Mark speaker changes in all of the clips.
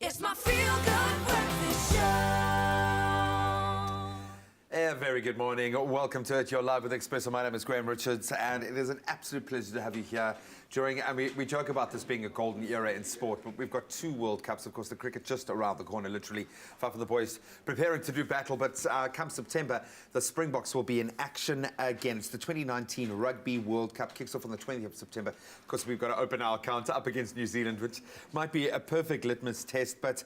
Speaker 1: It's my feel-good breakfast show.
Speaker 2: A very good morning. Welcome to it. You're live with Expresso. My name is Graham Richards, and it is an absolute pleasure to have you here. We joke about this being a golden era in sport, but we've got 2 World Cups. Of course, the cricket just around the corner, literally. Five of the boys preparing to do battle, but come September, the Springboks will be in action again. It's the 2019 Rugby World Cup. Kicks off on the 20th of September. Of course, we've got to open our account up against New Zealand, which might be a perfect litmus test, but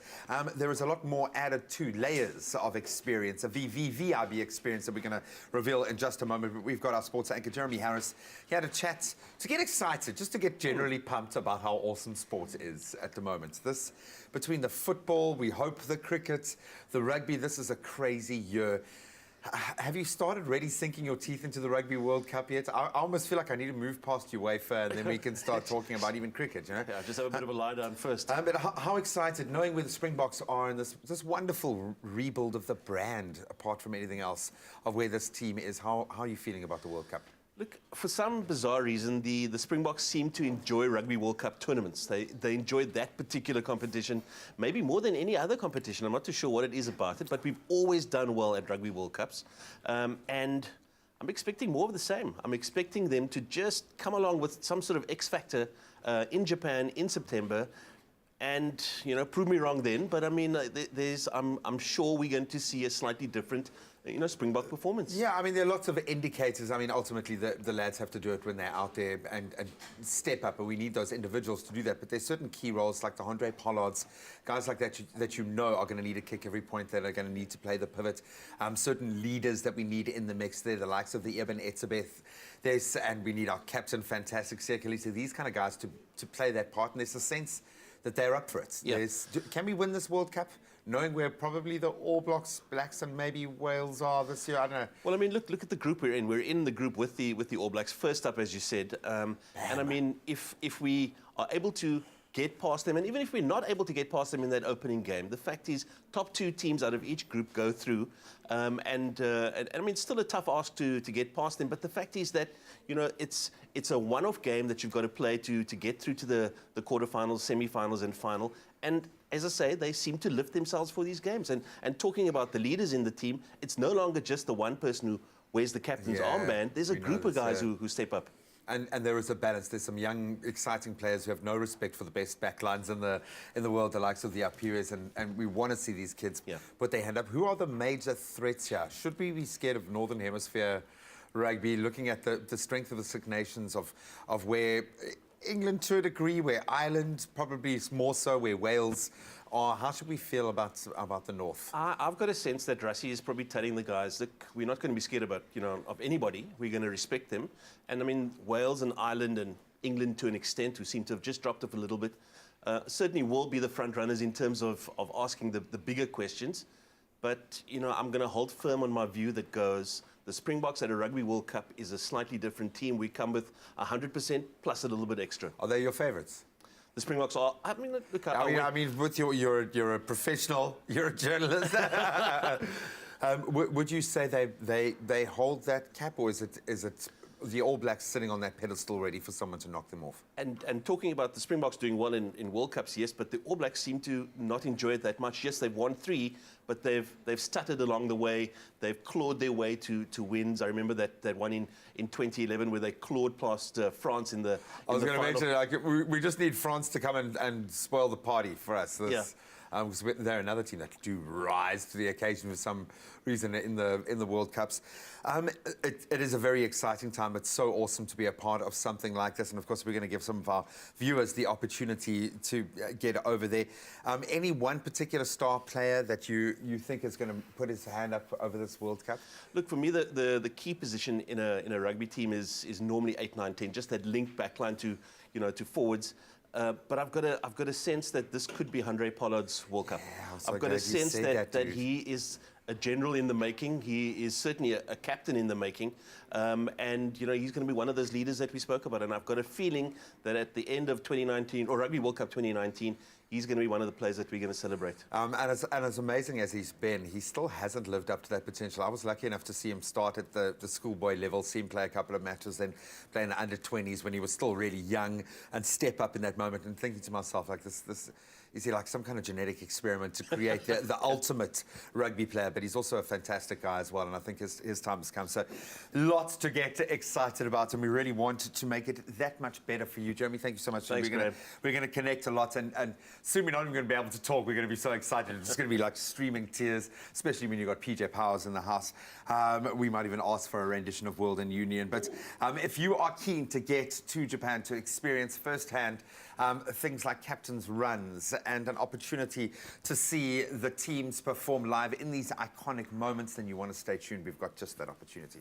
Speaker 2: there is a lot more added to layers of experience, a VVVIB experience that we're going to reveal in just a moment. But we've got our sports anchor, Jeremy Harris. He had a chat to get excited, just to get generally pumped about how awesome sport is at the moment. This, between the football, we hope the cricket, the rugby, this is a crazy year. Have you started really sinking your teeth into the Rugby World Cup yet? I almost feel like I need to move past UEFA and then we can start talking about even cricket, you know?
Speaker 3: Yeah, just have a bit of a lie down first.
Speaker 2: But how excited, knowing where the Springboks are and this wonderful rebuild of the brand, apart from anything else, of where this team is, how are you feeling about the World Cup?
Speaker 3: Look, for some bizarre reason, the Springboks seem to enjoy Rugby World Cup tournaments. They enjoyed that particular competition, maybe more than any other competition. I'm not too sure what it is about it, but we've always done well at Rugby World Cups. And I'm expecting more of the same. I'm expecting them to just come along with some sort of X factor in Japan in September. And, you know, prove me wrong then, but I mean, I'm sure we're going to see a slightly different, Springbok performance.
Speaker 2: Yeah, I mean, there are lots of indicators. I mean, ultimately, the lads have to do it when they're out there and step up, and we need those individuals to do that. But there's certain key roles, like the Andre Pollards, guys like that that you know are going to need to kick every point, that are going to need to play the pivot. Certain leaders that we need in the mix there, the likes of the Eben Etzebeth. And we need our captain, fantastic Sekulisa, these kind of guys to play that part. And there's a sense that they're up for it.
Speaker 3: Yeah.
Speaker 2: Can we win this World Cup, knowing where probably the All Blacks and maybe Wales are this year? I don't know.
Speaker 3: Well, I mean, look at the group we're in. We're in the group with the All Blacks, first up, as you said. And I mean, if we are able to get past them, and even if we're not able to get past them in that opening game, the fact is, top 2 teams out of each group go through. And I mean, it's still a tough ask to get past them, but the fact is that, it's a one-off game that you've got to play to get through to the quarterfinals, semi-finals, and final. And as I say, they seem to lift themselves for these games. And talking about the leaders in the team, it's no longer just the one person who wears the captain's armband. There's a group of guys who step up.
Speaker 2: And there is a balance. There's some young, exciting players who have no respect for the best backlines in the world, the likes of the Apiris, and we want to see these kids put their hand up. Who are the major threats here? Should we be scared of Northern Hemisphere rugby, looking at the strength of the Six Nations, of where England to a degree, where Ireland probably is more so, where Wales are? How should we feel about the North?
Speaker 3: I've got a sense that Rassie is probably telling the guys, look, we're not going to be scared of anybody. We're going to respect them. And I mean, Wales and Ireland and England to an extent, who seem to have just dropped off a little bit, certainly will be the front runners in terms of asking the bigger questions. But, I'm going to hold firm on my view that goes, the Springboks at a Rugby World Cup is a slightly different team. We come with 100% plus a little bit extra.
Speaker 2: Are they your favourites?
Speaker 3: The Springboks are. I mean, look.
Speaker 2: I mean, with you're a professional, you're a journalist. Would you say they hold that cap, or is it the All Blacks sitting on that pedestal ready for someone to knock them off?
Speaker 3: And talking about the Springboks doing well in World Cups, yes, but the All Blacks seem to not enjoy it that much. Yes, they've won 3, but they've stuttered along the way. They've clawed their way to wins. I remember that one in 2011 where they clawed past France in the
Speaker 2: I was going to mention, we just need France to come and spoil the party for us. Because they're another team that do rise to the occasion for some reason in the World Cups. It is a very exciting time. It's so awesome to be a part of something like this, and of course we're going to give some of our viewers the opportunity to get over there. Any one particular star player that you think is going to put his hand up over this World Cup?
Speaker 3: Look, for me, the key position in a rugby team is normally 8, 9, 10, just that link backline to forwards. But I've got a sense that this could be Andre Pollard's World Cup.
Speaker 2: Yeah,
Speaker 3: I've got a sense that he is a general in the making. He is certainly a captain in the making. And, he's going to be one of those leaders that we spoke about. And I've got a feeling that at the end of 2019, or Rugby World Cup 2019, he's going to be one of the players that we're going to celebrate.
Speaker 2: And as amazing as he's been, he still hasn't lived up to that potential. I was lucky enough to see him start at the schoolboy level, see him play a couple of matches, then play in the under-20s when he was still really young, and step up in that moment, and thinking to myself, like, this is he like some kind of genetic experiment to create the ultimate rugby player? But he's also a fantastic guy as well, and I think his time has come. So lots to get excited about, and we really want to make it that much better for you. Jeremy, thank you so much.
Speaker 3: Thanks,
Speaker 2: we're going to connect a lot, and soon we're not even going to be able to talk. We're going to be so excited. It's just going to be like streaming tears, especially when you've got PJ Powers in the house. We might even ask for a rendition of World and Union. But if you are keen to get to Japan to experience firsthand things like captain's runs and an opportunity to see the teams perform live in these iconic moments, then you want to stay tuned. We've got just that opportunity.